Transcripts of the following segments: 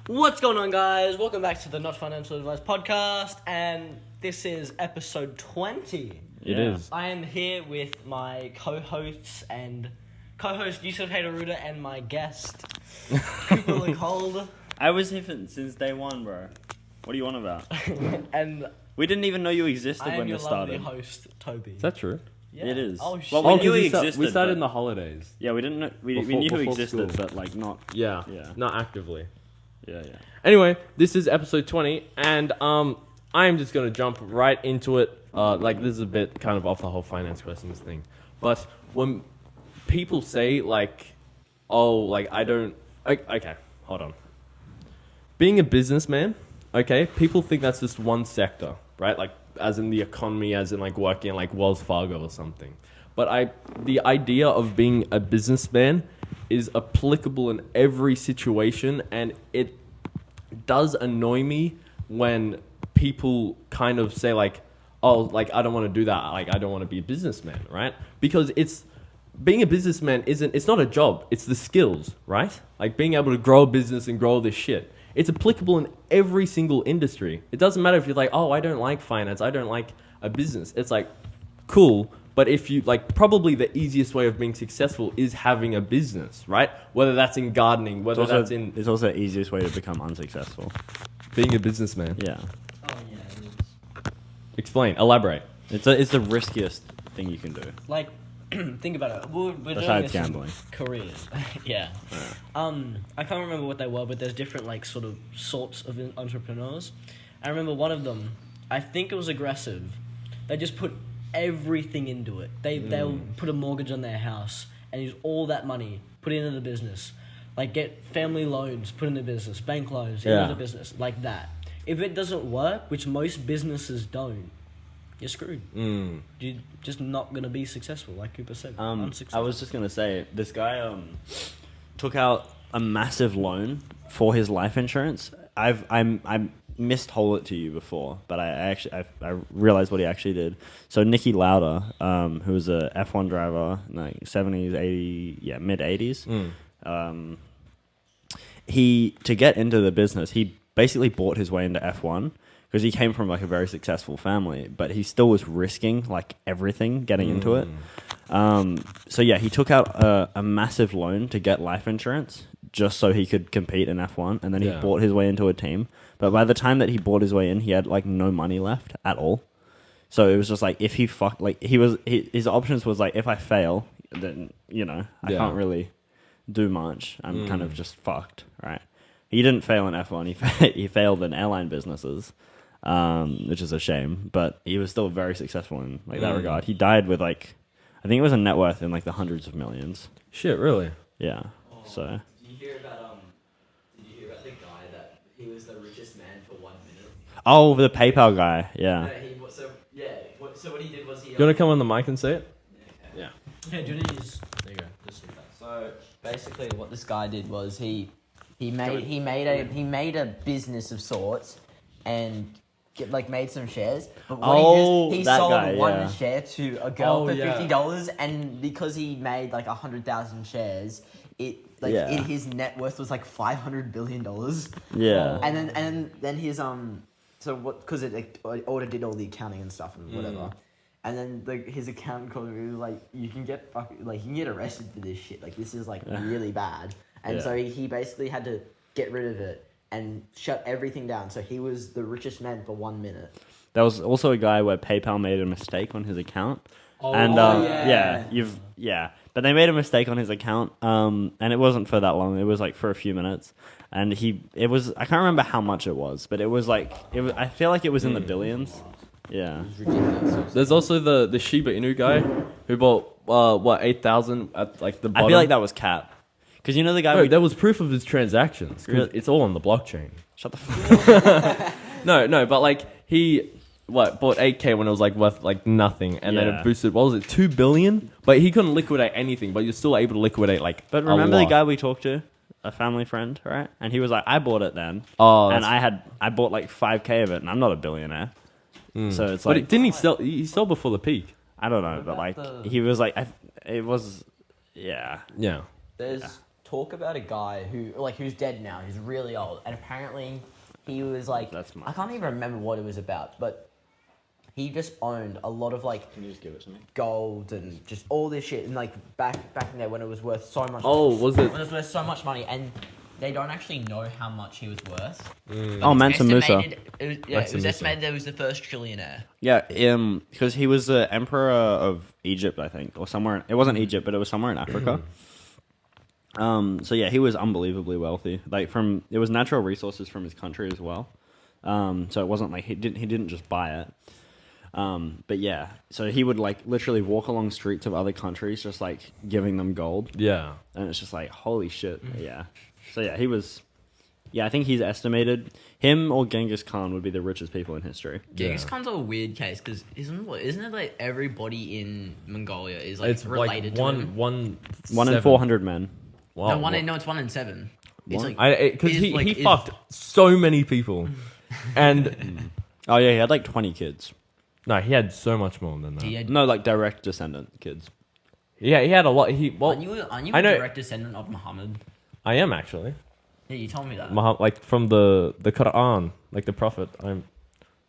What's going on, guys? Welcome back to the Not Financial Advice podcast, and this is episode 20. It is. I am here with my co-hosts and co-host Yusuf Haydaruda and my guest, Cooper Lecold. I was here since day one, bro. What do you want about? And We didn't even know you existed I am when your this lovely started. host, Toby. Is that true? Yeah. It is. Oh, shit. Well, we knew he 'cause existed. we started in but- the holidays. Yeah, we didn't know. We Before- knew who before existed, school. but like not. Yeah. Yeah. Not actively. Yeah. Anyway, this is episode 20, and I am just gonna jump right into it. Like this is a bit kind of off the whole finance questions thing, but when people say like, "Oh, like I don't," okay, hold on. Being a businessman, okay, people think that's just one sector, right? Like as in the economy, as in like working at like Wells Fargo or something. But the idea of being a businessman is applicable in every situation, and it does annoy me when people kind of say like, oh, like I don't want to do that, like I don't want to be a businessman, right? Because being a businessman it's not a job, it's the skills, right? Like being able to grow a business and grow all this shit. It's applicable in every single industry. It doesn't matter if you're like, oh, I don't like finance, I don't like a business. It's like, cool, but if you like, probably the easiest way of being successful is having a business, right? Whether that's in gardening, whether It's also the easiest way to become unsuccessful. being a businessman. Yeah. Oh, yeah, it is. Explain, elaborate. It's the riskiest thing you can do. Like, think about it. We're doing Besides this in gambling. careers. Yeah. I can't remember what they were, but there's different like sort of sorts of entrepreneurs. I remember one of them. I think it was aggressive. They just put everything into it. They'll put a mortgage on their house and use all that money, put it into the business. Like get family loans, put in the business, bank loans, into the business, like that. If it doesn't work, which most businesses don't, you're screwed. You're just not gonna be successful, like Cooper said. I Unsuccessful. was just gonna say this guy took out a massive loan for his life insurance. I mistold it to you before, but I realized what he actually did. So Nicky Lauda, who was a F1 driver in like 70s, 80s, mid 80s. To get into the business, he basically bought his way into F1 because he came from like a very successful family, but he still was risking like everything getting into it. So yeah, he took out a massive loan to get life insurance just so he could compete in F1, and then he bought his way into a team. But by the time that he bought his way in, he had like no money left at all. So it was just like if he fucked, like his options was like if I fail, then I can't really do much. I'm kind of just fucked, right? He didn't fail in F1. He failed in airline businesses, which is a shame. But he was still very successful in like that regard. He died with like, I think it was a net worth in like the hundreds of millions. Shit, really? Yeah. So. Did you hear about the guy that he was the richest man for 1 minute? Oh, the PayPal guy. Yeah. So what he did was he. You want to come on the mic and say it? Yeah. Yeah, do you need to use... There you go. Just do that. So basically, what this guy did was he made a business of sorts, and made some shares. But what he that sold guy, one share to a girl for yeah. $50, and because he made like 100,000 shares, his net worth was like $500 billion. Yeah. And then his so what, because it Order did all the accounting and stuff and whatever. And then his accountant called me, like, you can get arrested for this shit. Like, this is like really bad. And so he basically had to get rid of it and shut everything down. So he was the richest man for 1 minute. There was also a guy where PayPal made a mistake on his account. But they made a mistake on his account, and it wasn't for that long. It was like for a few minutes, and I can't remember how much it was, but it was like I feel like it was in the billions. Yeah. There's also the Shiba Inu guy who bought 8,000 at like the bottom. I feel like that was cap. Because you know the guy... No, there was proof of his transactions. 'Cause Really? it's all on the blockchain. Shut the fuck up. No, but like he... bought 8K when it was like worth like nothing, and then it boosted, what was it, 2 billion? But he couldn't liquidate anything, but you're still able to liquidate like But a remember the lot. guy we talked to? A family friend, right? And he was like, I bought it then. Oh, and I bought like 5K of it, and I'm not a billionaire. So it's but like... didn't he sell? He sold before the peak. I don't know, but like, he was like... It was... Yeah. Yeah. There's talk about a guy who's dead now, who's really old, and apparently he was like, That's my I can't even remember what it was about, but he just owned a lot of like Can you just give it to me? gold and just all this shit, and like back in there when it was worth so much. Oh, was it? When it was worth so much money, and they don't actually know how much he was worth. Oh, Mansa Musa. It Mansa was Musa. estimated that he was the first trillionaire. Yeah, because he was the emperor of Egypt, I think, or somewhere. It wasn't Egypt, but it was somewhere in Africa. So yeah, he was unbelievably wealthy. Like it was natural resources from his country as well. So it wasn't like he didn't just buy it. But yeah, so he would like literally walk along streets of other countries, just like giving them gold, Yeah. and it's just like holy shit. Yeah. So yeah, he was. Yeah, I think he's estimated him or Genghis Khan would be the richest people in history. Genghis Khan's a weird case because isn't it like everybody in Mongolia is like It's related like to him? One in seven. 400 men. Wow. No, it's 1 in 7. It's What? like Because is, he like, he is- fucked so many people, and Oh yeah, he had like 20 kids. no, he had so much more than that. He had, No, like direct descendant kids. Yeah, he had a lot. aren't you I a know- direct descendant of Muhammad? I am actually. Yeah, you told me that. Like from the Quran, like the Prophet.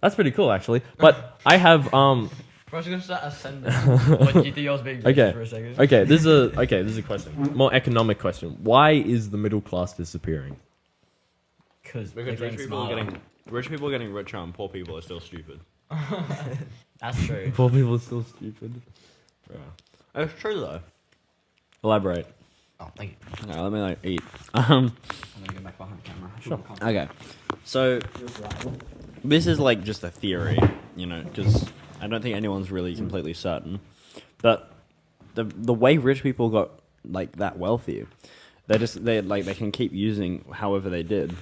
That's pretty cool actually. But I have I was gonna start ascending. What do you think I was being Okay. for a second? okay. This is a question. More economic question. Why is the middle class disappearing? Because Because rich people are getting richer and poor people are still stupid. That's true. Poor people are still stupid. It's true though. Elaborate. Oh, thank you. Okay, let me like eat. I'm gonna go back behind the camera. Sure. Okay, so this is like just a theory, because I don't think anyone's really completely certain. But the way rich people got like that wealthy, they can keep using however they did,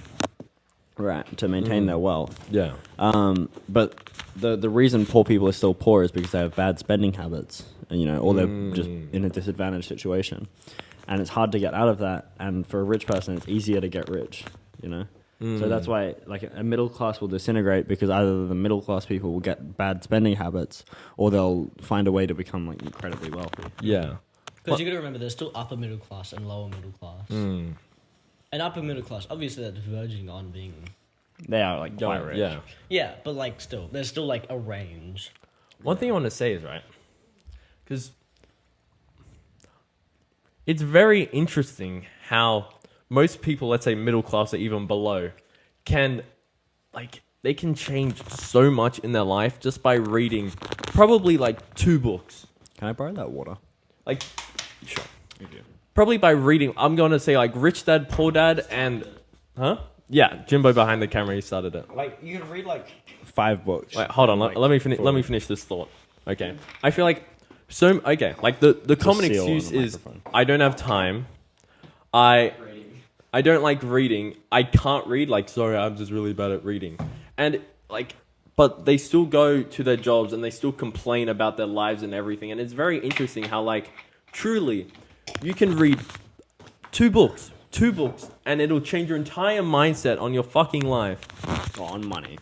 right, to maintain their wealth. Yeah. But the reason poor people are still poor is because they have bad spending habits, and or they're just in a disadvantaged situation, and it's hard to get out of that. And for a rich person, it's easier to get rich, So that's why like a middle class will disintegrate because either the middle class people will get bad spending habits, or they'll find a way to become like incredibly wealthy. Yeah. Because you got to remember, there's still upper middle class and lower middle class. And upper middle class, obviously, they're verging on being. They are like quite rich. Yeah. Yeah, but like still, there's still like a range. One thing I want to say is, right, because it's very interesting how most people, let's say middle class or even below, they can change so much in their life just by reading probably like 2 books. Can I borrow that water? Like, Sure. Thank you. probably by reading, I'm going to say like Rich Dad, Poor Dad, and, huh? Yeah, Jimbo behind the camera, he started it. Like you can read like 5 books. Wait, hold on. Let me finish. Let me finish this thought. Okay. I feel like like the common seal on excuse the is microphone. I don't have time. I don't like reading. I can't read. Like, sorry, I'm just really bad at reading. And like, but they still go to their jobs and they still complain about their lives and everything. And it's very interesting how like truly you can read 2 books, and it'll change your entire mindset on your fucking life. Or on money.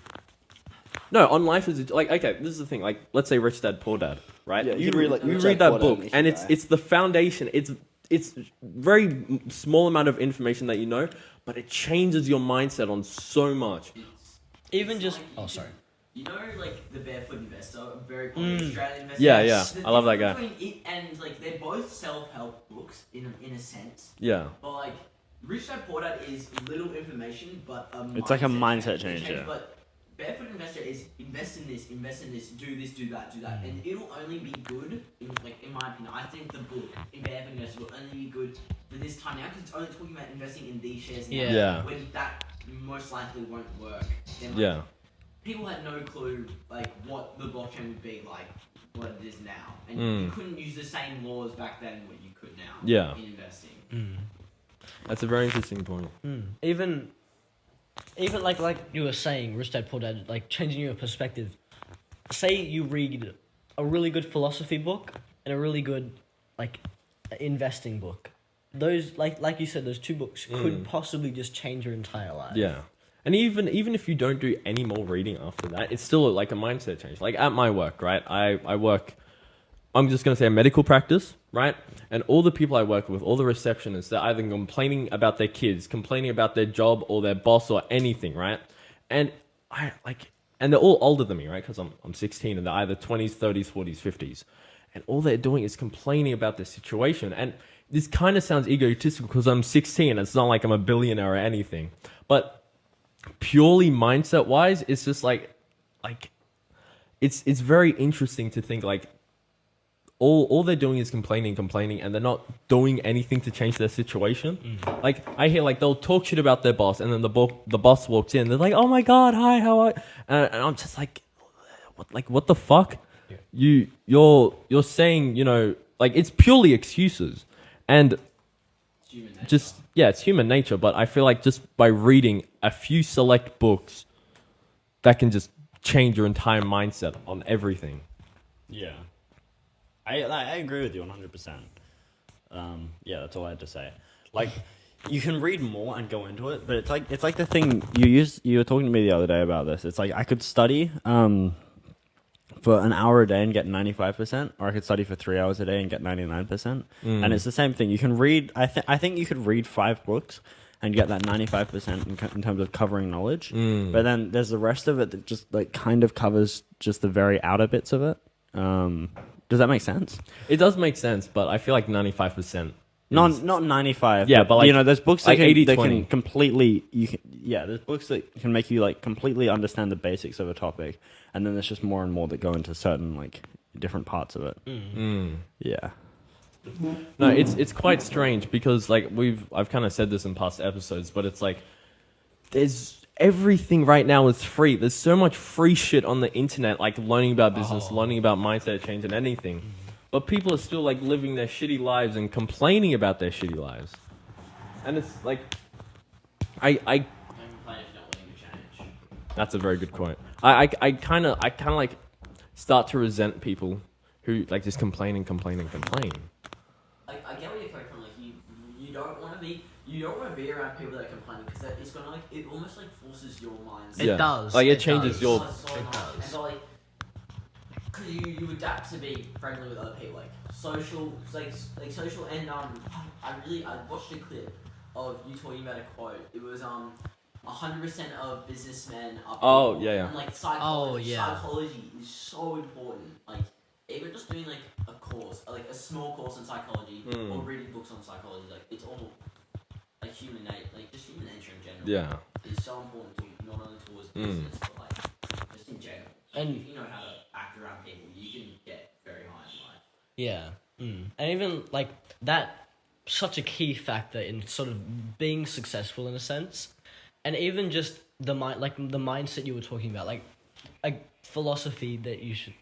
No, on life is like, okay, this is the thing. Like, let's say Rich Dad Poor Dad, right? Yeah, you you read, like, you Rich read Dad, that Poor Dad, book, and and you should it's the foundation. It's very small amount of information that you know, but it changes your mindset on so much. Even just sorry. You know, like the Barefoot Investor, a very popular Australian investor. Yeah, yeah. The I love that difference guy. between it and like they're both self-help books in a sense, Yeah, but like Rich Dad Poor Dad is little information, but It's like a mindset change, yeah. But Barefoot Investor is invest in this, do this, do that, and it'll only be good in my opinion. I think the book in Barefoot Investor will only be good for this time now because it's only talking about investing in these shares now. Yeah. When that most likely won't work. Then, like, yeah, people had no clue like what the blockchain would be like, what it is now, and you couldn't use the same laws back then what you could now. Yeah. In investing. that's a very interesting point. Even like you were saying, Rich Dad Poor Dad, like changing your perspective. Say you read a really good philosophy book and a really good like investing book. Those like you said, those 2 books could possibly just change your entire life. Yeah. And even if you don't do any more reading after that, it's still like a mindset change. Like at my work, right? I work, I'm just going to say a medical practice, right? And all the people I work with, all the receptionists, they're either complaining about their kids, complaining about their job or their boss or anything, right? And and they're all older than me, right? Because I'm 16 and they're either 20s, 30s, 40s, 50s. And all they're doing is complaining about their situation. And this kind of sounds egotistical because I'm 16. It's not like I'm a billionaire or anything. But purely mindset wise, it's just like it's very interesting to think like all they're doing is complaining, and they're not doing anything to change their situation. Like I hear like they'll talk shit about their boss, and then the boss walks in. They're like, "Oh my god, hi, how are?" And I'm just like, what the fuck? Yeah. You're saying, you know, like it's purely excuses, and just it's human nature. But I feel like just by reading a few select books, that can just change your entire mindset on everything. Yeah. I agree with you 100%. Yeah, that's all I had to say. Like, you can read more and go into it, but it's like the thing you were talking to me the other day about this. It's like I could study for an hour a day and get 95%, or I could study for 3 hours a day and get 99%. And it's the same thing. You can read. I think you could read 5 books and get that 95% in terms of covering knowledge. But then there's the rest of it that just like kind of covers just the very outer bits of it. Does that make sense? It does make sense, but I feel like 95%. Not 95. Yeah, but like, you know, there's books that like can, 80, that 20. can completely. There's books that can make you like completely understand the basics of a topic, and then there's just more and more that go into certain like different parts of it. Yeah. No, it's quite strange because like I've kind of said this in past episodes, but it's like there's everything right now is free. There's so much free shit on the internet, like learning about business, learning about mindset change and anything. But people are still like living their shitty lives and complaining about their shitty lives. And it's like I that's a very good quote. I kind of like start to resent people who like just complain. I get where you're coming from. Like you don't want to be around people that complain because it's gonna like it almost like forces your mind. It does. Like it changes your. It does. And so like, cause you adapt to be friendly with other people, like social, like social. And I watched a clip of you talking about a quote. It was 100% of businessmen are people. Yeah. And like psychology, yeah. psychology is so important. Like even just doing like a course, like a small course in psychology, or reading books on psychology, like it's all like human nature, like just human nature in general. Yeah. Is so important to not only towards business but like just in general. Like, And if you know how to act around people, you can get very high in life. yeah, and even like that, such a key factor in sort of being successful in a sense, and even just the mindset you were talking about, like a philosophy that you should.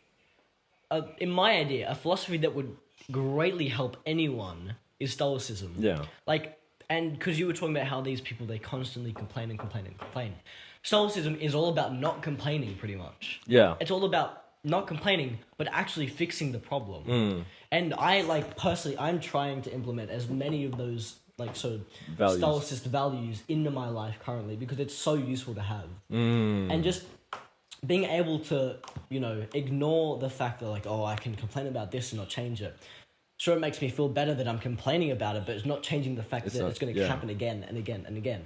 In my idea, a philosophy that would greatly help anyone is Stoicism. Yeah. Like, and because you were talking about how these people, they constantly complain. Stoicism is all about not complaining, pretty much. Yeah. It's all about not complaining, but actually fixing the problem. And I, like, personally, I'm trying to implement as many of those, like, sort of Values. Stoicist values into my life currently because it's so useful to have. And just being able to, you know, ignore the fact that, like, oh, I can complain about this and not change it. Sure, it makes me feel better that I'm complaining about it, but it's not changing the fact that it's going to happen again and again and again.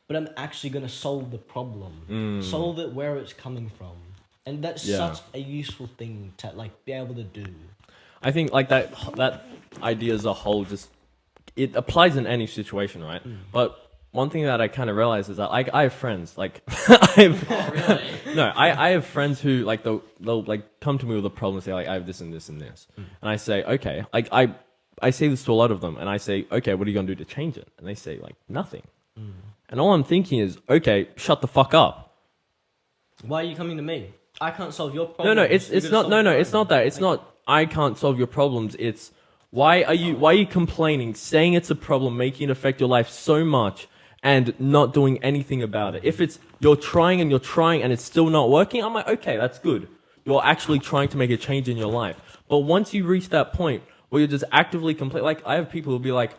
But I'm actually going to solve the problem, solve it where it's coming from. And that's such a useful thing to, like, be able to do. I think, like, that idea as a whole just... It applies in any situation, right? But one thing that I kind of realized is that, like, I have friends, like... I have friends who, like, they'll like, come to me with a problem and say, like, I have this and this and this. And I say, okay. Like, I say this to a lot of them, and I say, okay, what are you going to do to change it? And they say, like, nothing. And all I'm thinking is, okay, shut the fuck up. Why are you coming to me? I can't solve your problem. No, it's not that. It's not I can't solve your problems. It's why are you complaining, saying it's a problem, making it affect your life so much and not doing anything about it? If it's you're trying and it's still not working, I'm like, okay, that's good. You're actually trying to make a change in your life. But once you reach that point where you're just actively complaining, like I have people who'll be like,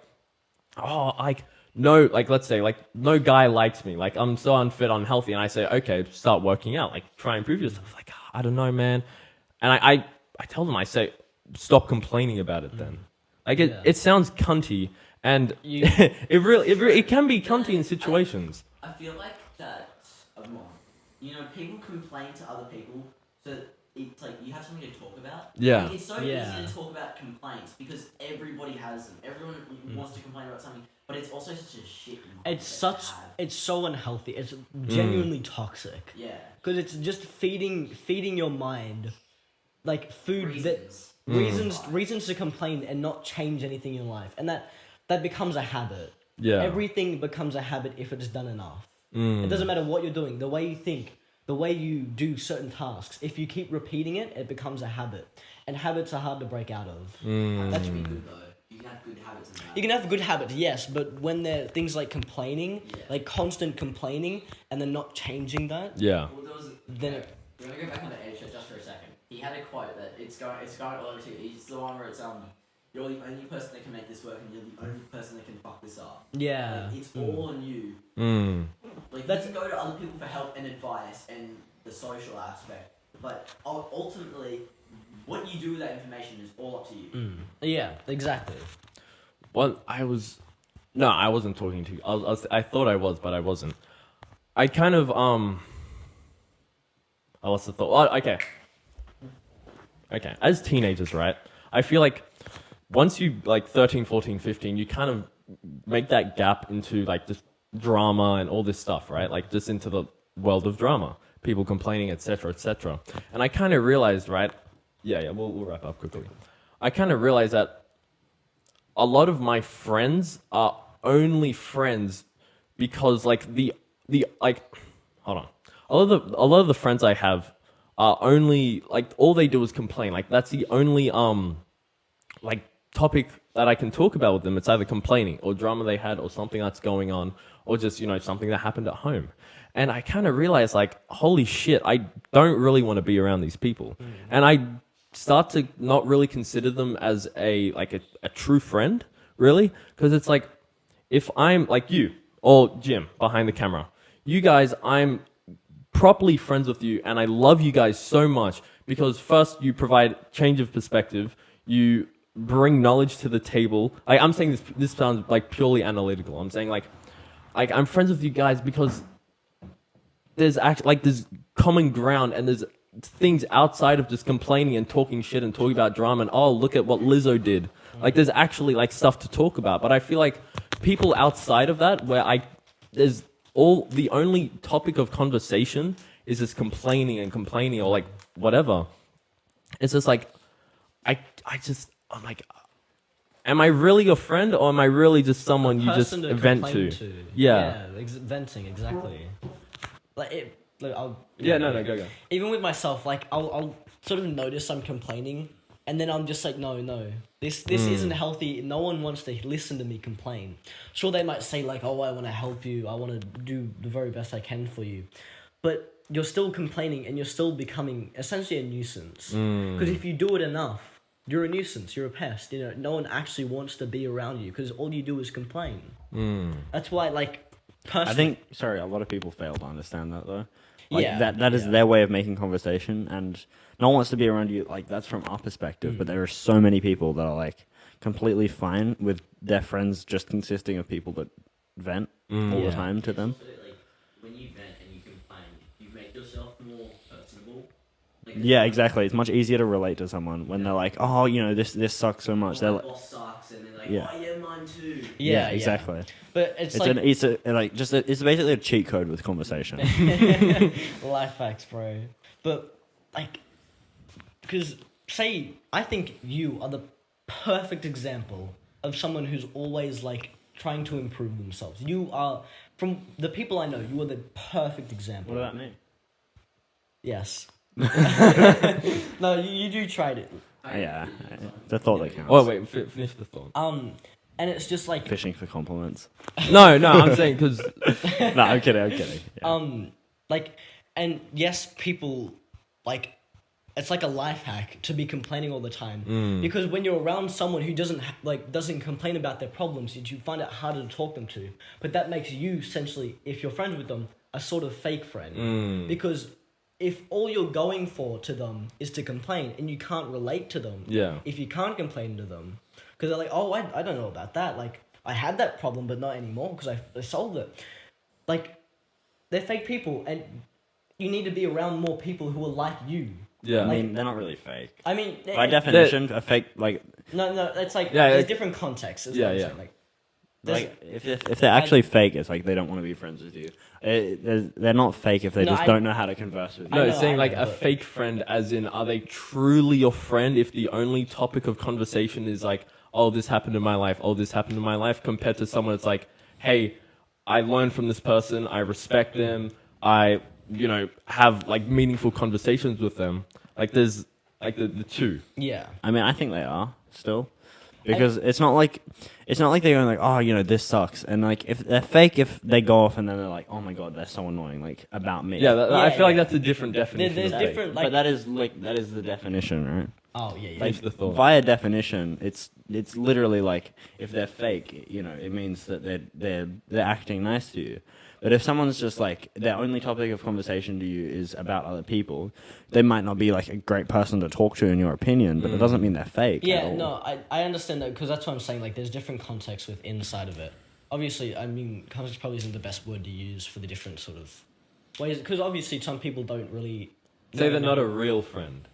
oh, like no, like let's say like no guy likes me, like I'm so unfit, unhealthy, and I say, okay, start working out, like try and improve yourself. Like I don't know, man, and I tell them, I say, stop complaining about it then. Like Yeah. it sounds cunty, and You- it can be cunty in situations. I feel like that. You know, people complain to other people, so it's like you have something to talk about. Yeah. Like, it's so Yeah. easy to talk about complaints because everybody has them. Everyone wants to complain about something, but it's also such a shit. It's so unhealthy. It's genuinely toxic. Yeah. Because it's just feeding your mind, like food Reasons. reasons to complain and not change anything in life, and that becomes a habit. Yeah. Everything becomes a habit if it's done enough. It doesn't matter what you're doing, the way you think, the way you do certain tasks. If you keep repeating it, it becomes a habit, and habits are hard to break out of. That's be good though. You can have good habits. You can have good habits, yes, but when they're things like complaining, like constant complaining, and then not changing that, Yeah. Well, there was. then it, You want to go back on the Ed show just for a second? He had a quote that it's going all over to you. It's the one where it's you're the only person that can make this work, and you're the only person that can fuck this up. yeah. Like, it's all on you. Like That's- you can go to other people for help and advice and the social aspect, but ultimately, what you do with that information is all up to you. Yeah, exactly. Well, I wasn't talking to you. I thought I was, but I wasn't. I kind of I lost the thought. Oh, okay. As teenagers, right? I feel like once you like 13, 14, 15, you kind of make that gap into like just drama and all this stuff, right? Like just into the world of drama, people complaining, etc., etc. And I kind of realized, right? Yeah, we'll wrap up quickly. I kind of realized that a lot of my friends are only friends because like the like hold on. A lot of the friends I have are only like all they do is complain. Like that's the only like topic that I can talk about with them. It's either complaining or drama they had or something that's going on or just, something that happened at home. And I kind of realized like, holy shit, I don't really want to be around these people. And I start to not really consider them as a true friend, really. Because it's like, if I'm like you or Jim behind the camera, you guys, I'm properly friends with you and I love you guys so much because first you provide change of perspective, you bring knowledge to the table. Like I'm saying this sounds like purely analytical. I'm saying like I'm friends with you guys because there's there's common ground and there's things outside of just complaining and talking shit and talking about drama and oh look at what Lizzo did. Like there's actually like stuff to talk about. But I feel like people outside of that where there's the only topic of conversation is just complaining or like whatever. It's just like I'm like, am I really your friend or am I really just someone you just Person to vent complain to? Yeah. Venting, exactly. Like I'll go. even with myself, like I'll sort of notice I'm complaining, and then I'm just like, no, this isn't healthy. No one wants to listen to me complain. Sure, they might say like, oh, I want to help you, I want to do the very best I can for you, but you're still complaining and you're still becoming essentially a nuisance. Because if you do it enough, you're a nuisance. You're a pest. No one actually wants to be around you because all you do is complain. That's why, like, personally, I think, a lot of people fail to understand that though. Like, Yeah, that is their way of making conversation, and no one wants to be around you. Like, that's from our perspective, but there are so many people that are like completely fine with their friends just consisting of people that vent all the time to them. Like when you vent and you complain, you make yourself more personable. Yeah, exactly. It's much easier to relate to someone when they're like, "Oh, this sucks so much." They're My like, boss sucks, and they're like, Yeah. oh yeah, mine too. "Yeah, exactly." But it's basically a cheat code with conversation. life hacks, bro. But like, because I think you are the perfect example of someone who's always like trying to improve themselves. You are, from the people I know, you are the perfect example. What about me? Yes. No, you do try to. Yeah, the thought that counts. Oh wait, finish the thought. And it's just like Fishing for compliments. No, I'm saying because No, I'm kidding. Yeah. like, and yes, people like, it's like a life hack to be complaining all the time because when you're around someone who doesn't complain about their problems, you find it harder to talk them to. But that makes you essentially, if you're friends with them, a sort of fake friend because if all you're going for to them is to complain and you can't relate to them, Yeah. if you can't complain to them, because they're like, oh, I don't know about that. Like, I had that problem, but not anymore because I solved it. Like, they're fake people, and you need to be around more people who are like you. Yeah. I Like- mean, they're not really fake. I mean, By definition, a fake, like, no, it's like Yeah, there's it- different contexts. Is Yeah, what I'm yeah. saying. There's- if they're actually fake, it's like they don't want to be friends with you. They're not fake if they No, just don't know how to converse with you. No, I it's know, saying I like know, a but- fake friend, as in, are they truly your friend if the only topic of conversation is like, oh, this happened in my life, oh, this happened in my life, compared to someone that's like, hey, I learned from this person, I respect them, I, have like meaningful conversations with them. Like there's like the two. yeah. I mean, I think they are still, because it's not like they're going like, oh, this sucks, and like if they're fake, if they go off and then they're like, oh my god, they're so annoying, like about me. Yeah, I feel like yeah. that's a different definition. There's of fake. different but that is the definition, right? Oh yeah, yeah. Finish the thought. Via definition, it's literally like if they're fake, it means that they're acting nice to you. But if someone's just like their only topic of conversation to you is about other people, they might not be like a great person to talk to in your opinion, but it doesn't mean they're fake. at Yeah, all. no, I understand that because that's what I'm saying. Like, there's different contexts with inside of it. Obviously, I mean, context probably isn't the best word to use for the different sort of ways. Because obviously, some people don't really Say they're not a real friend.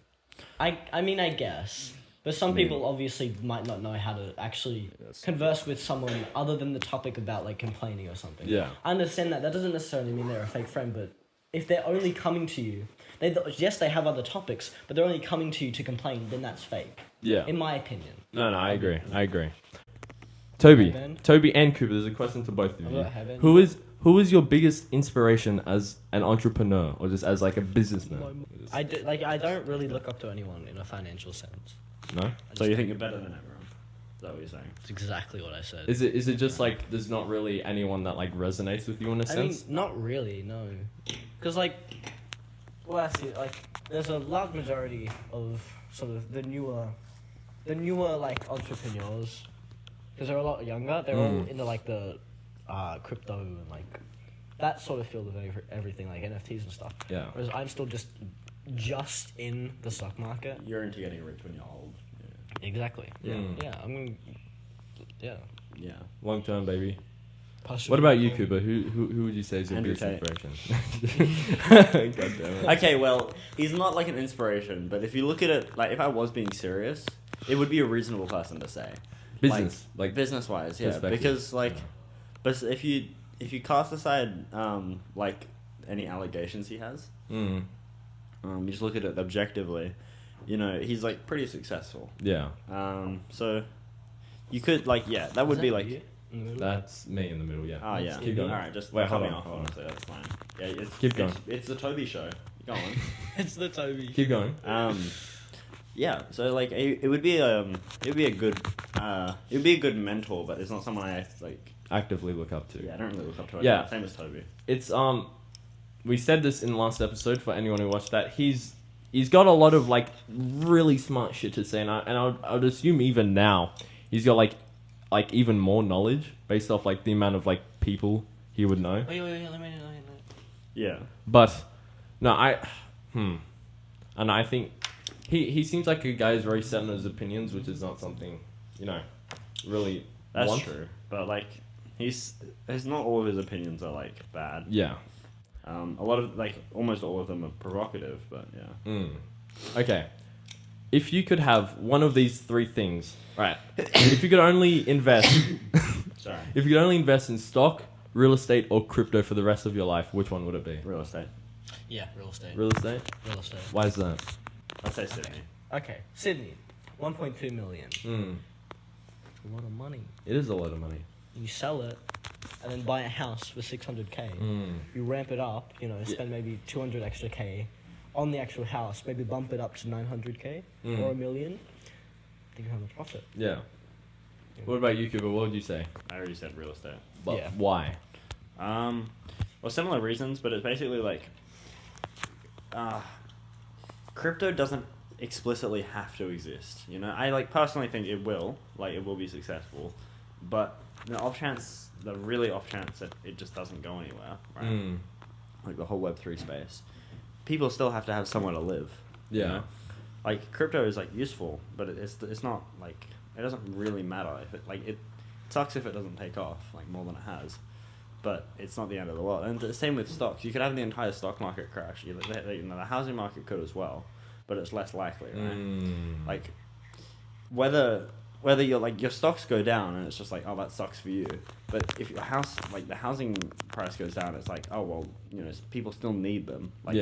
I mean, I guess, but some people obviously might not know how to actually converse with someone other than the topic about like complaining or something. Yeah. I understand that. That doesn't necessarily mean they're a fake friend, but if they're only coming to you, yes, they have other topics, but they're only coming to you to complain, then that's fake. Yeah. In my opinion. No, I agree. Toby, Hey, Ben. Toby and Cooper, there's a question to both of you. Hey, Ben. Who is your biggest inspiration as an entrepreneur or just as like a businessman? I don't really look up to anyone in a financial sense. No? So you think you're better than everyone? Is that what you're saying? That's exactly what I said. Is it just like there's not really anyone that like resonates with you in a I mean, sense? not really, no. Because, like, well, I see, like, there's a large majority of sort of the newer like, entrepreneurs, because they're a lot younger, they're all into, like, the crypto and, like, that sort of field of everything, like NFTs and stuff. Yeah. Whereas I'm still just in the stock market. You're into getting rich when you're old. Exactly. Yeah. Yeah, I mean, yeah. Yeah. Long term, baby. Passion. What about you, Cooper? Who would you say is your Andrew biggest Tate. inspiration? God damn it. Okay, well, he's not like an inspiration, but if you look at it, like if I was being serious, it would be a reasonable person to say. Business, like business wise, yeah. perspective. Because like, but if you cast aside like any allegations he has, Mm, you just look at it objectively, he's like pretty successful. yeah, So you could like that would be like. You? In the middle? that's me in the middle. Yeah. Oh yeah. Keep going. All right, just Wait, cut hold me on, off. hold on. Honestly, that's fine. Yeah, Keep going. It's the Toby show. Go on. It's the Toby. Keep going. Yeah. So like, it would be a good mentor, but it's not someone I like. Actively look up to. Yeah, I don't really look up to. Yeah. Same as Toby. It's we said this in the last episode for anyone who watched that. He's got a lot of like really smart shit to say, and I'd assume even now he's got like even more knowledge based off like the amount of like people he would know. Wait, let me know. Yeah. But no, and I think he seems like a guy who's very set on his opinions, which is not something really. That's want. true. But like, he's not all of his opinions are like bad. Yeah. A lot of like almost all of them are provocative, but yeah. Mm. Okay. If you could have one of these three things, right? If you could only invest, Sorry. if you could only invest in stock, real estate, or crypto for the rest of your life, which one would it be? Real estate. Yeah, real estate. Real estate. Real estate. Why is that? I'd say Sydney. Okay, Sydney, 1.2 million. Mm. A lot of money. It is a lot of money. You sell it, and then buy a house for 600k. Mm. You ramp it up, spend maybe 200 extra k on the actual house. Maybe bump it up to 900k or $1 million. Then you have a profit. Yeah. What about you, Cooper? What would you say? I already said real estate. But Yeah. why? Well, similar reasons, but it's basically like, crypto doesn't explicitly have to exist. I like personally think it will be successful, but the really off chance that it just doesn't go anywhere, right? Mm. Like the whole Web3 space, people still have to have somewhere to live. Yeah. Like crypto is like useful, but it's not like it doesn't really matter if it sucks if it doesn't take off like more than it has, but it's not the end of the world. And the same with stocks. You could have the entire stock market crash. The housing market could as well, but it's less likely, right? Like whether you're like your stocks go down and it's just like, oh, that sucks for you, but if your house, like the housing price goes down, it's like, oh well, people still need them, like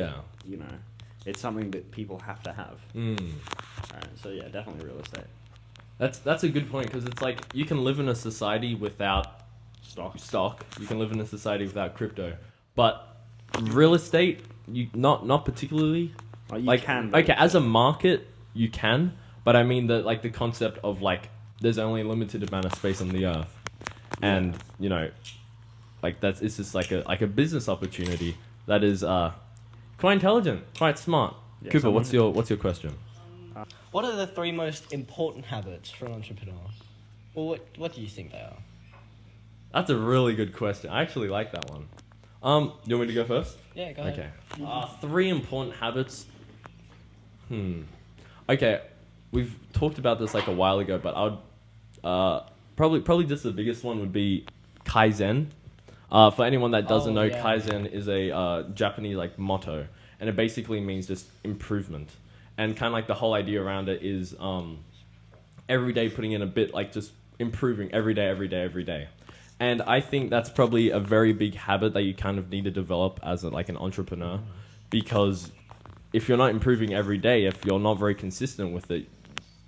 it's something that people have to have. Right, so yeah, definitely real estate. That's a good point, because it's like you can live in a society without stock. You can live in a society without crypto, but real estate, you not particularly. Oh, you can. Okay, as a market, you can, but I mean the concept of like there's only a limited amount of space on the earth, and it's just like a business opportunity that is quite intelligent, quite smart. Yeah, Cooper, what's your question? What are the 3 most important habits for an entrepreneur? Well, what do you think they are? That's a really good question. I actually like that one. You want me to go first? Yeah, go ahead. Okay. 3 important habits. Okay, we've talked about this like a while ago, but I would probably just the biggest one would be Kaizen. For anyone that doesn't know, Kaizen is a Japanese like motto, and it basically means just improvement. And kind of like the whole idea around it is every day putting in a bit, like just improving every day. And I think that's probably a very big habit that you kind of need to develop as an entrepreneur, because if you're not improving every day, if you're not very consistent with it,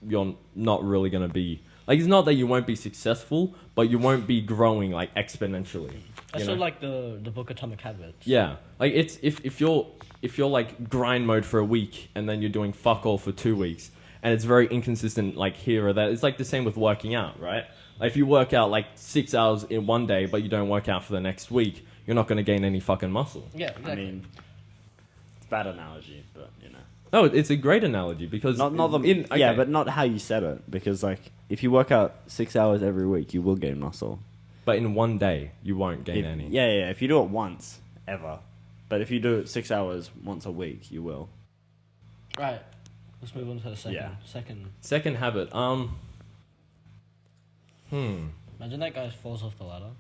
you're not really going to be like, it's not that you won't be successful, but you won't be growing like exponentially. I still like the book Atomic Habits. Yeah, like it's if you're like grind mode for a week and then you're doing fuck all for 2 weeks and it's very inconsistent like here or there. It's like the same with working out, right? Like if you work out like 6 hours in one day but you don't work out for the next week, you're not going to gain any fucking muscle. Yeah, exactly. I mean, it's a bad analogy, but No, it's a great analogy because but not how you said it, because like if you work out 6 hours every week, you will gain muscle. But in one day, you won't gain any. Yeah. If you do it once, ever. But if you do it 6 hours once a week, you will. Right. Let's move on to the second. Yeah. Second habit. Imagine that guy falls off the ladder.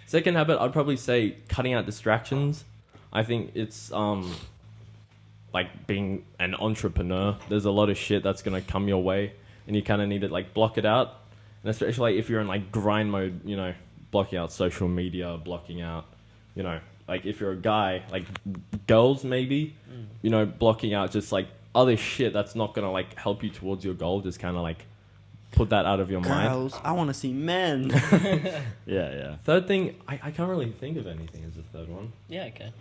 Second habit, I'd probably say cutting out distractions. I think it's like being an entrepreneur. There's a lot of shit that's gonna come your way, and you kind of need to like block it out. And especially if you're in like grind mode, blocking out social media, blocking out, like if you're a guy, like girls maybe, blocking out just like other shit that's not gonna like help you towards your goal. Just kind of like put that out of your mind. Girls, I want to see men. Yeah. Third thing, I can't really think of anything as the third one. Yeah, okay.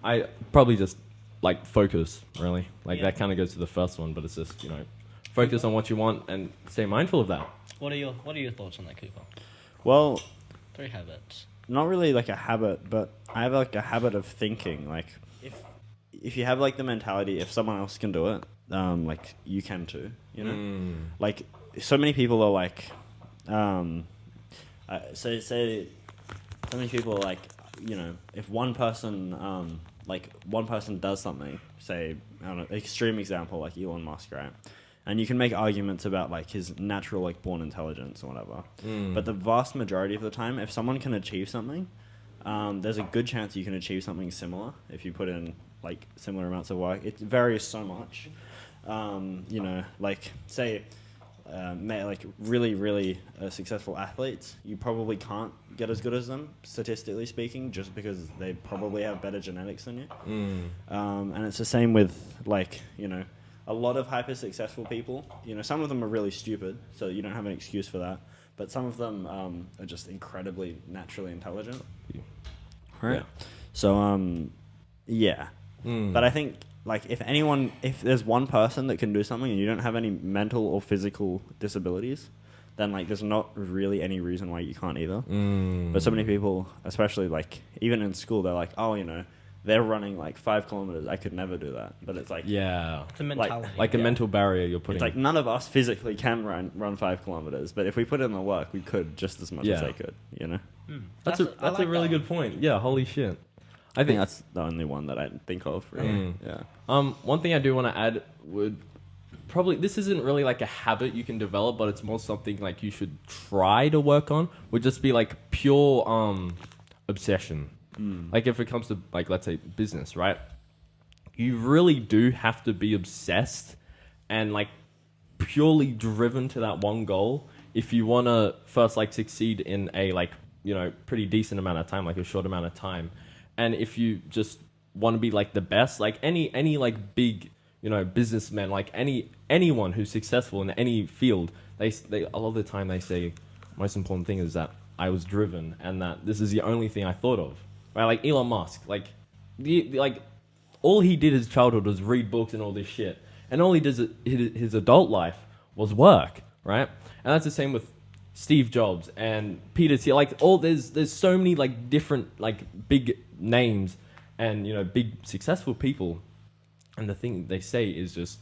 I probably just like focus, really. Like that kind of goes to the first one, but it's just, focus on what you want and stay mindful of that. What are your thoughts on that, Cooper? Well, 3 habits. Not really like a habit, but I have like a habit of thinking. Like if you have like the mentality, if someone else can do it, like you can too. Like so many people are like, say so many people are like, if one person does something, say I don't know, extreme example like Elon Musk, right? And you can make arguments about like his natural like born intelligence or whatever. But the vast majority of the time, if someone can achieve something, there's a good chance you can achieve something similar if you put in like similar amounts of work. It varies so much. Like say like really successful athletes, you probably can't get as good as them statistically speaking, just because they probably have better genetics than you. And it's the same with like a lot of hyper successful people. Some of them are really stupid, so you don't have an excuse for that. But some of them are just incredibly naturally intelligent. Right. Yeah. So yeah. But I think like if there's one person that can do something and you don't have any mental or physical disabilities, then like there's not really any reason why you can't either. But so many people, especially like even in school, they're like, oh, they're running like 5 kilometers. I could never do that. But it's like it's a mentality. Like a mental barrier you're putting. It's like none of us physically can run 5 kilometers, but if we put in the work, we could just as much as they could. That's a really good point. Yeah, holy shit. I think that's the only one that I think of. Really. Yeah. One thing I do want to add would probably this isn't really like a habit you can develop, but it's more something like you should try to work on. Would just be like pure obsession. Like if it comes to like let's say business, right? You really do have to be obsessed and like purely driven to that one goal if you want to first like succeed in a like, you know, pretty decent amount of time, like a short amount of time. And if you just want to be like the best, like any like big, you know, businessman, like anyone who's successful in any field, they a lot of the time they say most important thing is that I was driven and that this is the only thing I thought of. Right? Like Elon Musk, like like all he did his childhood was read books and all this shit. And all he does his adult life was work, right? And that's the same with Steve Jobs and Peter Thiel. Like there's so many like different like big names and, you know, big successful people. And the thing they say is just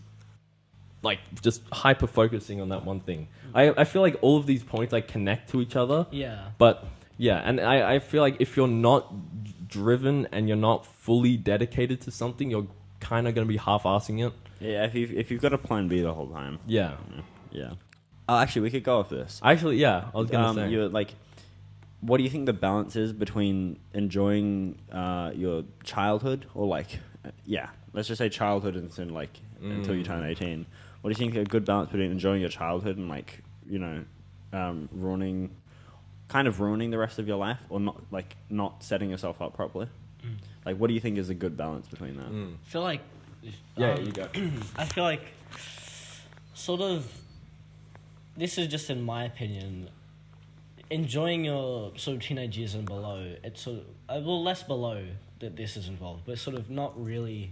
hyper focusing on that one thing. I feel like all of these points like connect to each other. Yeah. But yeah, and I feel like if you're not driven and you're not fully dedicated to something, you're kind of going to be half-assing it. Yeah, if you've got a plan B the whole time. Yeah. Yeah. Oh, actually, we could go off this. Actually, yeah, I was going to say. You're like, what do you think the balance is between enjoying your childhood or like, let's just say childhood and like until you turn 18. What do you think a good balance between enjoying your childhood and like, you know, ruining the rest of your life or not setting yourself up properly? Like, what do you think is a good balance between that? I feel like... Yeah, you go. I feel like sort of... This is just in my opinion. Enjoying your sort of teenage years and below, it's sort of... well, less below that this is involved, but sort of not really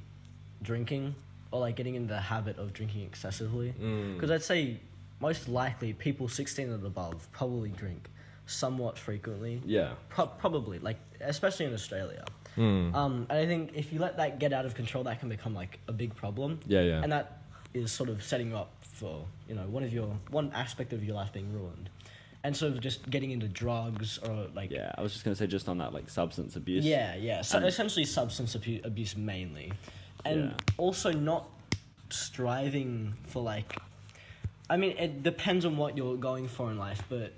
drinking or like getting into the habit of drinking excessively. Because I'd say most likely people 16 and above probably drink somewhat frequently. Yeah. Probably, like, especially in Australia. And I think if you let that get out of control, that can become like a big problem. Yeah, yeah. And that is sort of setting you up for, you know, one aspect of your life being ruined. And sort of just getting into drugs or like... Yeah, I was just going to say just on that, like, substance abuse. Yeah. So essentially substance abuse mainly. And also not striving for like... I mean, it depends on what you're going for in life, but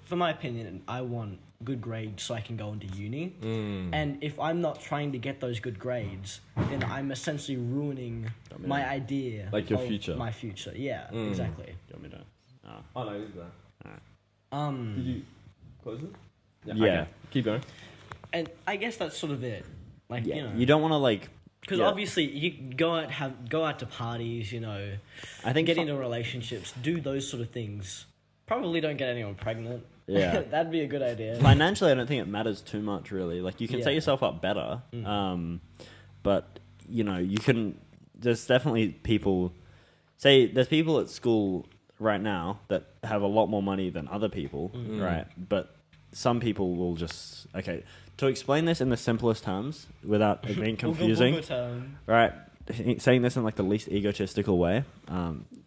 for my opinion, I want good grades so I can go into uni. And if I'm not trying to get those good grades, then I'm essentially ruining my idea like your of future. my future. Yeah, exactly. Do you want me to... Oh, no, it's there. Alright. Did you close it? Yeah. Okay. Keep going. And I guess that's sort of it. Like, Yeah, you know... you don't want to, like... Because obviously you go out to parties, you know, I think get into relationships, do those sort of things. Probably don't get anyone pregnant. Yeah. That'd be a good idea. Financially, I don't think it matters too much, really. Like, you can set yourself up better, but, you know, you can... There's definitely people... Say, there's people at school right now that have a lot more money than other people, right? But some people will just... Okay, to explain this in the simplest terms, without it being confusing, right? Saying this in, like, the least egotistical way,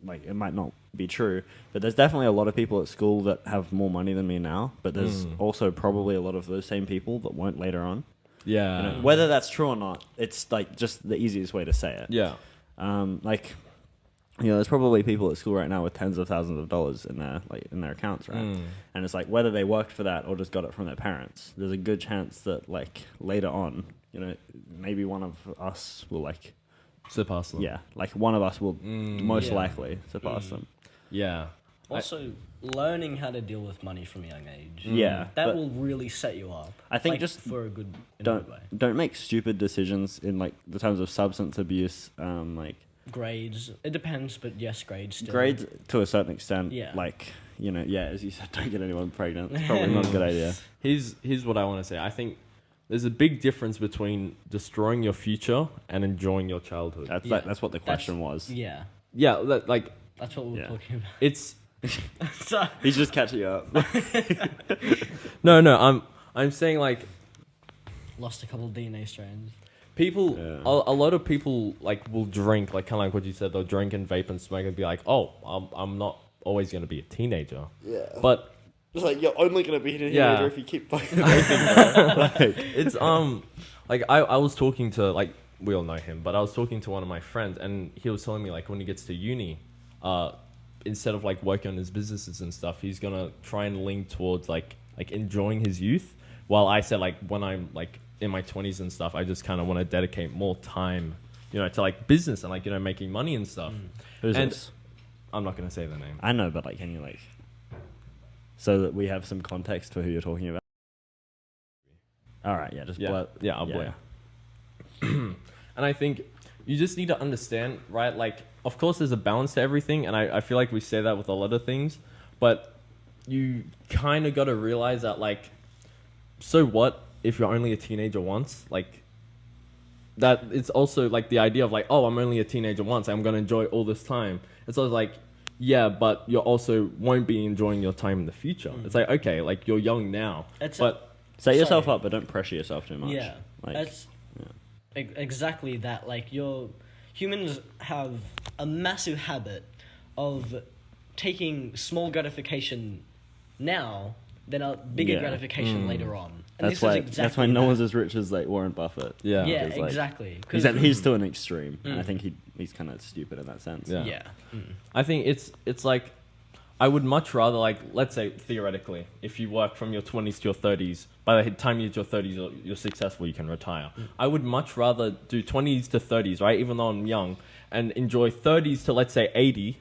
like, it might not be true, but there's definitely a lot of people at school that have more money than me now, but there's also probably a lot of those same people that won't later on. Yeah. You know, whether that's true or not, it's, like, just the easiest way to say it. Yeah. Like, you know, there's probably people at school right now with tens of thousands of dollars in their accounts, right? And it's like, whether they worked for that or just got it from their parents, there's a good chance that, like, later on, you know, maybe one of us will, like... Surpass them. Yeah, like, one of us will most likely surpass them. Yeah. Also, learning how to deal with money from a young age. Yeah. That will really set you up. I think like, just for a good way. Don't make stupid decisions in, like, the terms of substance abuse, like... Grades. It depends, but yes, grades still. Grades, to a certain extent, Yeah. like, you know, yeah, as you said, don't get anyone pregnant. It's probably not a good idea. Here's what I want to say. I think there's a big difference between destroying your future and enjoying your childhood. That's what the question was. Yeah. Yeah, like That's what we're talking about. it's So, He's just catching you up. no. I'm saying, like, lost a couple of DNA strands. people, Yeah. a lot of people, like, will drink, like, kind of like what you said. They'll drink and vape and smoke and be like, oh, I'm not always going to be a teenager. Yeah. But It's like, you're only going to be a teenager Yeah. if you keep fucking vaping, bro. Like, it's like I was talking to, like, we all know him, but I was talking to one of my friends and he was telling me, like, when he gets to uni, instead of like working on his businesses and stuff, he's gonna try and lean towards like enjoying his youth. While I said like when I'm like in my 20s and stuff, I just kind of want to dedicate more time, to like business and like making money and stuff. Who's And this? I'm not gonna say the name. I know, but like, can you like, so that we have some context for who you're talking about? All right, yeah, just blur. Yeah, I'll blur. And I think you just need to understand, right? Like, of course, there's a balance to everything, and I feel like we say that with a lot of things, but you kind of got to realize that, like, so what if you're only a teenager once? Like, that it's also like the idea of like, oh, I'm only a teenager once, I'm gonna enjoy all this time. It's always like, yeah, but you also won't be enjoying your time in the future. It's like, okay, like you're young now, but Set yourself up, but don't pressure yourself too much. Yeah, like, that's exactly that. Like, humans have a massive habit of taking small gratification now than a bigger gratification later on. And that's why. That's why no one's as rich as like Warren Buffett. Yeah, Yeah, Because, like, exactly. He's to an extreme, and I think he's kind of stupid in that sense. Yeah. Yeah. I think it's like, I would much rather, like, let's say theoretically, if you work from your 20s to your 30s, by the time you hit your 30s, you're successful, you can retire. I would much rather do 20s to 30s, right? Even though I'm young, and enjoy 30s to, let's say, 80,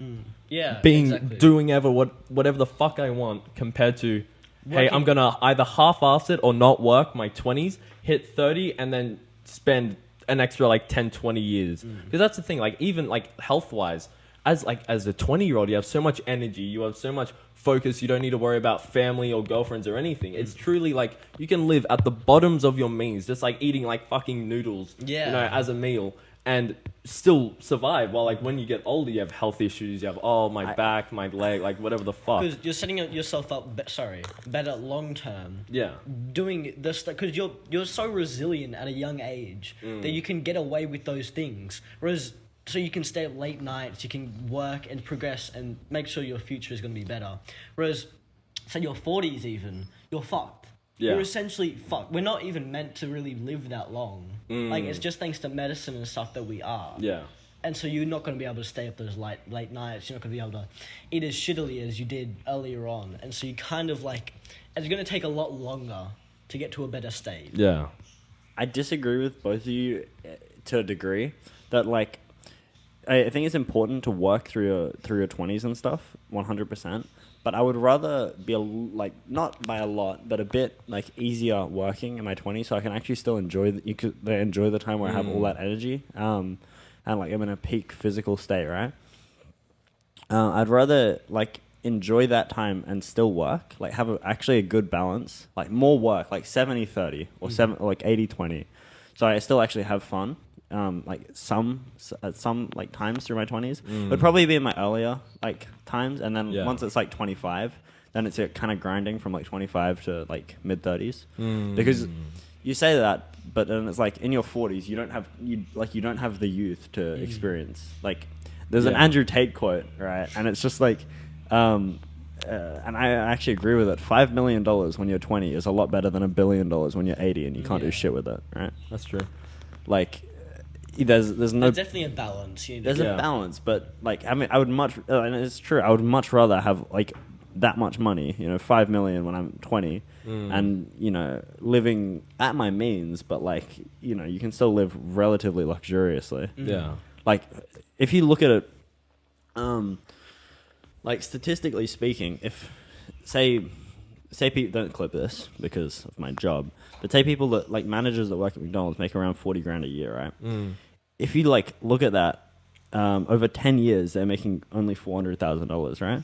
Yeah. doing whatever the fuck I want, compared to, hey, Working- I'm gonna either half-ass it or not work my 20s, hit 30, and then spend an extra like 10, 20 years. Because that's the thing, like, even like health-wise, as a 20-year-old, you have so much energy, you have so much focus, you don't need to worry about family or girlfriends or anything. It's truly like you can live at the bottoms of your means, just like eating like fucking noodles, as a meal, and still survive. While like when you get older, you have health issues, you have my back, my leg, like whatever the fuck. Because you're setting yourself up, better long term. Yeah. Doing this, because you're so resilient at a young age that you can get away with those things. Whereas, so you can stay up late nights, you can work and progress and make sure your future is going to be better. Whereas, say your 40s even, you're fucked. Yeah. You're essentially fucked. We're not even meant to really live that long. Like, it's just thanks to medicine and stuff that we are. Yeah. And so you're not going to be able to stay up those late nights. You're not going to be able to eat as shittily as you did earlier on. And so you kind of like, it's going to take a lot longer to get to a better state. Yeah. I disagree with both of you to a degree. That like, I think it's important to work through your 20s and stuff, 100%. But I would rather be not by a lot, but a bit like easier working in my 20s, so I can actually still enjoy the time where I have all that energy, and like I'm in a peak physical state, right? I'd rather like enjoy that time and still work, like have actually a good balance, like more work, like 70-30 or 80-20, so I still actually have fun. Like some like times through my 20s, it would probably be in my earlier like times, and then once it's like 25, then it's kind of grinding from like 25 to like mid 30s, because you say that, but then it's like in your 40s you don't have the youth to experience. Like there's an Andrew Tate quote, right, and it's just like and I actually agree with it. $5 million when you're 20 is a lot better than $1 billion when you're 80 and you can't do shit with it, right? That's true. Like there's definitely a balance. There's a balance, but like I mean, I would much and it's true. I would much rather have like that much money, $5 million when I'm 20, and living at my means, but like you can still live relatively luxuriously. Yeah. Like if you look at it, like statistically speaking, if say people don't clip this because of my job, but say people that like managers that work at McDonald's make around $40,000 a year, right? If you like look at that, over 10 years they're making only $400,000, right?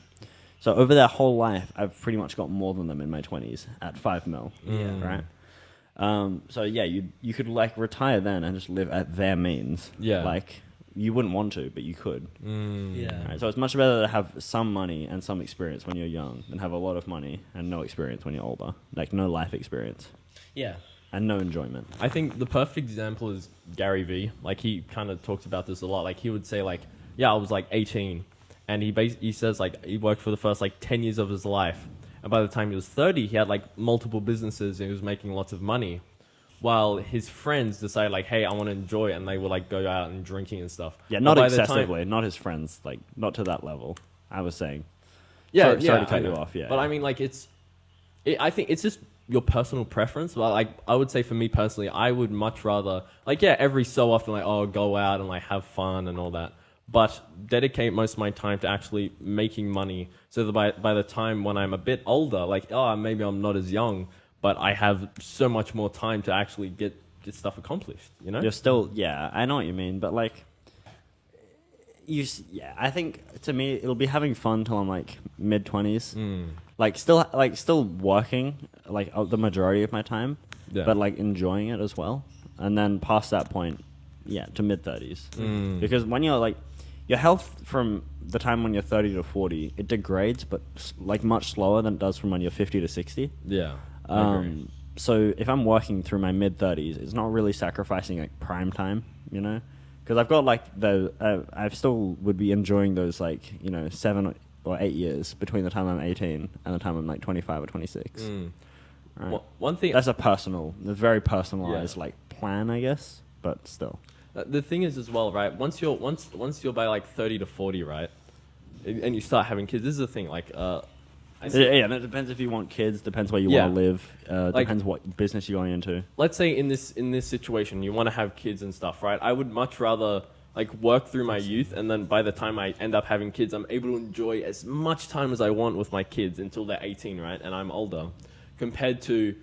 So over their whole life, I've pretty much got more than them in my 20s at $5 million, right? So yeah, you could like retire then and just live at their means. Yeah. Like you wouldn't want to, but you could. Yeah. Right? So it's much better to have some money and some experience when you're young than have a lot of money and no experience when you're older. Like no life experience. Yeah. And no enjoyment. I think the perfect example is Gary Vee. Like he kind of talks about this a lot. Like he would say like, yeah, I was like 18, and he says like he worked for the first like 10 years of his life, and by the time he was 30, he had like multiple businesses and he was making lots of money. while his friends decide like, hey, I want to enjoy it, and they will like go out and drinking and stuff. Yeah, But not by the time- excessively, not his friends, like not to that level. I was saying. Yeah, Sorry to I cut you know. off, yeah, But yeah. I mean, like, I think it's just your personal preference. But like, I would say for me personally, I would much rather, like, yeah, every so often, like, oh, go out and like have fun and all that. But dedicate most of my time to actually making money, so that by the time when I'm a bit older, like, oh, maybe I'm not as young, but I have so much more time to actually get stuff accomplished. You know? You're still, yeah, I know what you mean, but like, I think to me it'll be having fun till I'm like mid-20s, like still working like the majority of my time, Yeah. but like enjoying it as well, and then past that point, yeah, to mid-30s, because when you're like, your health from the time when you're 30 to 40, it degrades, but like much slower than it does from when you're 50 to 60. Yeah. I agree. So if I'm working through my mid-30s, it's not really sacrificing like prime time, you know? Because I've got like I still would be enjoying those like, 7 or 8 years between the time I'm 18 and the time I'm like 25 or 26. Right. Well, one thing That's a very personalized like plan, I guess, but still. The thing is as well, right? Once you're by like 30 to 40, right, and you start having kids, this is the thing. Like, Yeah, and it depends if you want kids. Depends where you Yeah. want to live. Like- Depends what business you're going into. let's say in this situation, you want to have kids and stuff, right? I would much rather like work through my youth, and then by the time I end up having kids, I'm able to enjoy as much time as I want with my kids until they're 18, right? And I'm older, compared to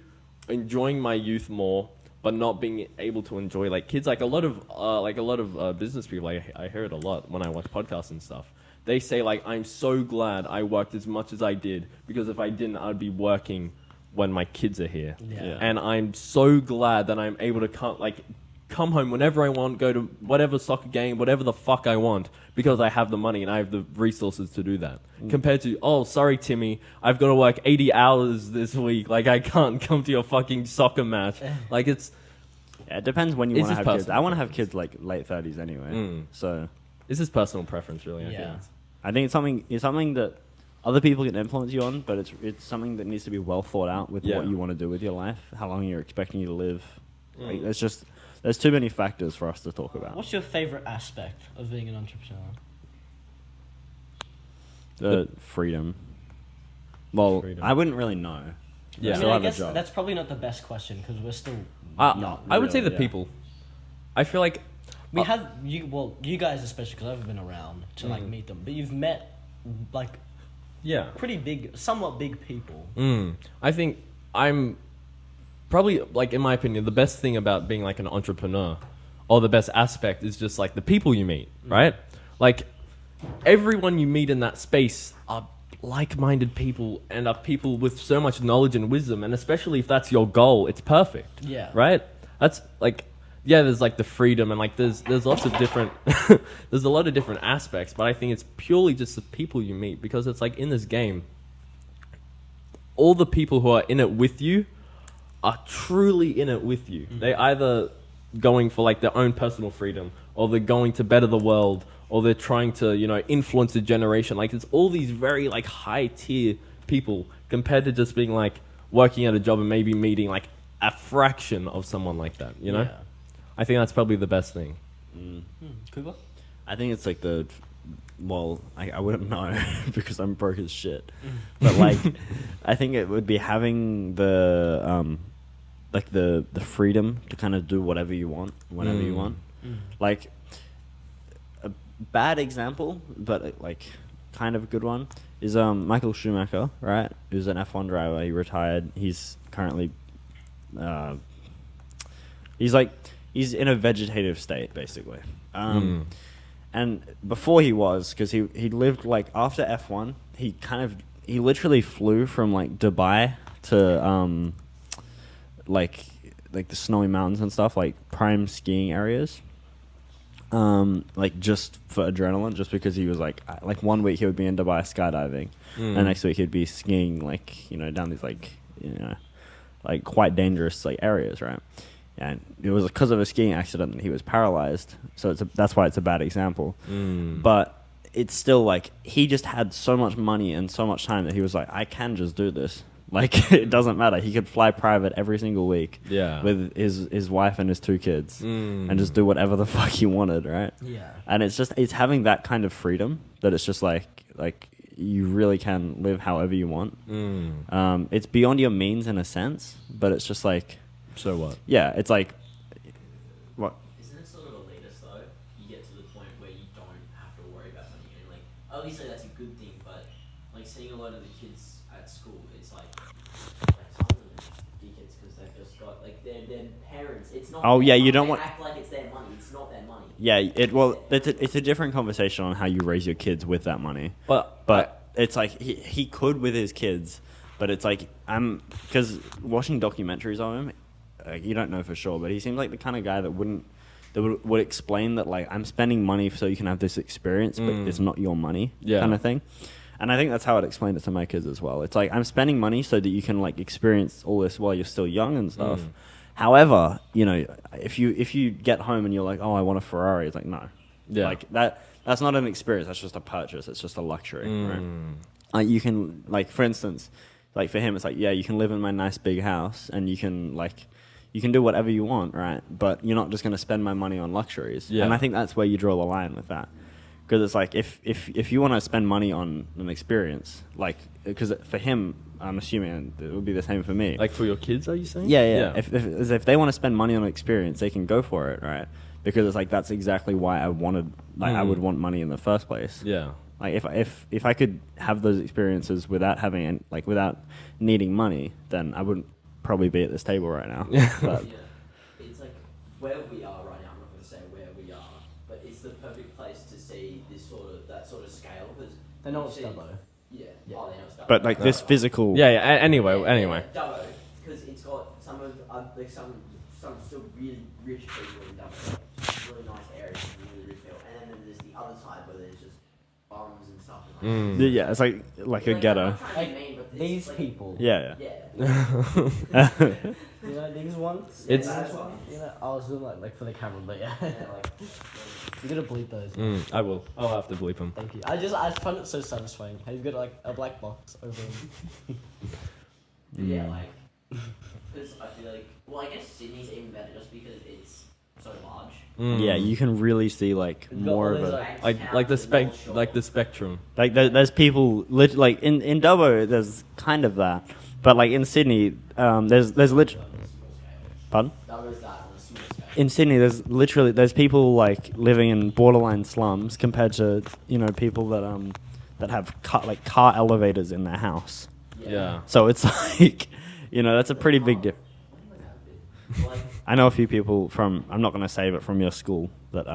enjoying my youth more, but not being able to enjoy like kids. Like a lot of business people, I hear it a lot when I watch podcasts and stuff. They say like, I'm so glad I worked as much as I did, because if I didn't, I'd be working when my kids are here. Yeah. And I'm so glad that I'm able to come home whenever I want, go to whatever soccer game, whatever the fuck I want, because I have the money and I have the resources to do that. Compared to, oh, sorry, Timmy, I've got to work 80 hours this week. Like, I can't come to your fucking soccer match. Like, it's... Yeah, it depends when you It's want to just have kids. personal I want to have kids like late 30s anyway. So This is personal preference, really. I Yeah. think. I think it's something that other people can influence you on, but it's something that needs to be well thought out with Yeah. what you want to do with your life, how long you're expecting you to live. Like, there's too many factors for us to talk about. What's your favorite aspect of being an entrepreneur? The freedom. Well, Freedom. I wouldn't really know. Yeah. I Still mean, I have a guess job. that's probably not the best question because we're still I not. would say the really, yeah. people. I feel like... We have you guys especially because I've been around to like meet them, but you've met like Yeah. pretty big, somewhat big people. I think I'm probably, like, in my opinion, the best thing about being like an entrepreneur, or the best aspect, is just like the people you meet, right? Like, everyone you meet in that space are like-minded people and are people with so much knowledge and wisdom, and especially if that's your goal, it's perfect. Yeah. Right? That's like, yeah, there's like the freedom and like there's lots of different there's a lot of different aspects, but I think it's purely just the people you meet, because it's like in this game, all the people who are in it with you are truly in it with you. They either going for like their own personal freedom, or they're going to better the world, or they're trying to, influence the generation. Like, it's all these very like high tier people compared to just being like working at a job and maybe meeting like a fraction of someone like that, you know? Yeah. I think that's probably the best thing. Kuba? I think it's like I wouldn't know because I'm broke as shit. But like, I think it would be having the the freedom to kind of do whatever you want, whenever you want. Like, a bad example, but like kind of a good one, is Michael Schumacher, right? Who's an F1 driver. He retired. He's currently, he's in a vegetative state, basically. And before he was, because he lived like after F1, he literally flew from like Dubai to like the snowy mountains and stuff, like prime skiing areas. Like just for adrenaline, just because he was like 1 week he would be in Dubai skydiving, and next week he'd be skiing down these like quite dangerous areas, right? And it was because of a skiing accident that he was paralyzed. So that's why it's a bad example. But it's still like he just had so much money and so much time that he was like, I can just do this Like it doesn't matter. He could fly private every single week. Yeah. With his wife and his 2 kids, and just Mm. do whatever the fuck he wanted, right? Yeah. And it's having that kind of freedom that it's just like you really can live however you want. It's beyond your means in a sense, but it's just like, So what? yeah, it's like, what? Isn't it sort of elitist though? You get to the point where you don't have to worry about money, and like obviously that's a good thing, but like seeing a lot of the kids at school, it's like some of them are just dickheads because they've just got like their parents. It's not. Oh, their yeah, you money, don't they want- act like it's their money. It's not their money. Yeah, it's a different conversation on how you raise your kids with that money. But It's like he could with his kids, but it's like because watching documentaries of him, you don't know for sure, but he seems like the kind of guy that would explain that like I'm spending money so you can have this experience, but it's not your money, kind of thing. And I think that's how I'd explain it to my kids as well. It's like I'm spending money so that you can like experience all this while you're still young and stuff. However, you know, if you get home and you're like, oh, I want a Ferrari, it's like no, like that's not an experience. That's just a purchase. It's just a luxury, right? Like you can, like for instance, like for him, it's like, yeah, you can live in my nice big house and you can do whatever you want, right? But you're not just going to spend my money on luxuries. Yeah. And I think that's where you draw the line with that. Because it's like, if you want to spend money on an experience, like, because for him, I'm assuming it would be the same for me. like for your kids, are you saying? Yeah. If they want to spend money on an experience, they can go for it, right? Because it's like, that's exactly why I wanted, like, I would want money in the first place. Yeah. Like if I could have those experiences without having without needing money, then I wouldn't probably be at this table right now. But, Yeah, it's like where we are right now. I'm not going to say where we are, but it's the perfect place to see that sort of scale because They know you it's see- Dubbo. Yeah. Oh, they know it's Dubbo. but like this physical. Yeah. Anyway. Dubbo, because it's got some of like some still really rich people in Dubbo, like, really nice areas, really rich people, and then there's the other side where there's just bums and stuff. And like, Yeah, it's like a ghetto. I'm not trying to be mean, but it's These like, people. Yeah. Yeah. You know these ones. It's- These ones, you know, I was doing like for the camera, but yeah. Yeah, like, You're gonna bleep those. I will. I'll have to bleep them. Thank you. I just find it so satisfying. How you've got like a black box over. yeah, like, because I feel like, well, I guess Sydney's even better just because it's so large. Yeah, you can really see like You've got more all of those, a like the spectrum. like there's people like in Dubbo there's kind of that, but like in Sydney there's literally. Pardon? That was that on a small scale. In Sydney, there's people like living in borderline slums compared to people that have car elevators in their house. Yeah. So it's like that's a pretty big dip. Like, I know a few people from I'm not gonna say, but from your school that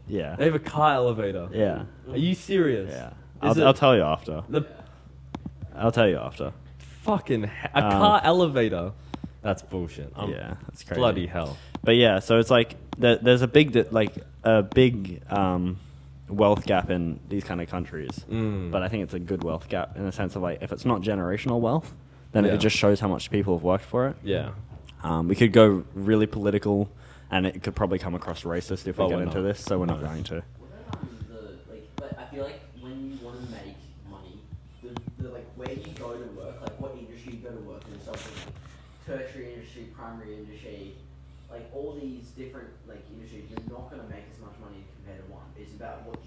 yeah They have a car elevator. yeah Are you serious? yeah. Is I'll tell you after. A car elevator. That's bullshit. Yeah, that's crazy. Bloody hell. But yeah, so it's like there's a big wealth gap in these kind of countries. But I think it's a good wealth gap in the sense of like if it's not generational wealth, then Yeah. it just shows how much people have worked for it. Yeah. We could go really political, and it could probably come across racist if we Oh, get we're into not. this. So we're not No. going to. but I feel like when you want to make money, the like where you go to work, like what industry you go to work in, so like tertiary industry, primary industry, like all these different like industries, you're not gonna make as much money compared to one. It's about what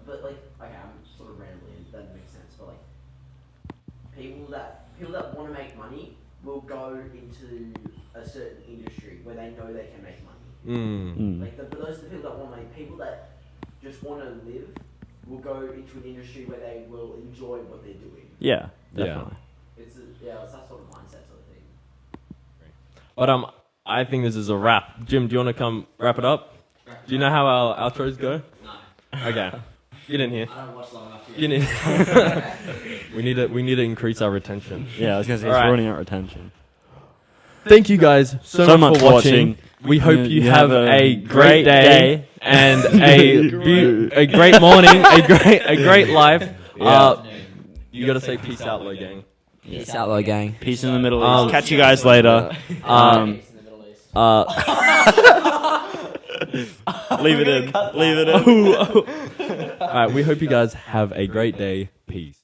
but like okay, I'm sort of rambling, that makes sense, but like people that want to make money will go into a certain industry where they know they can make money. Like but those are the people that want to make. People that just want to live will go into an industry where they will enjoy what they're doing. Yeah, Yeah. definitely. It's that sort of mindset sort of thing. But I think this is a wrap. Jim, do you want to come wrap it up? Do you know how our outros go? No, Okay. Get in here. I don't watch long enough to Get in. we need to increase our retention. Yeah, I was gonna say All it's right. ruining our retention. Thank you guys so much for watching. We hope you have a great day and a great morning, a great life. You gotta say peace out, Low Gang. Peace out, low gang. Peace in the Middle East. Catch you guys later. Peace in the Middle East. Leave it in. Leave it in. All right, we hope you guys have a great day. Peace.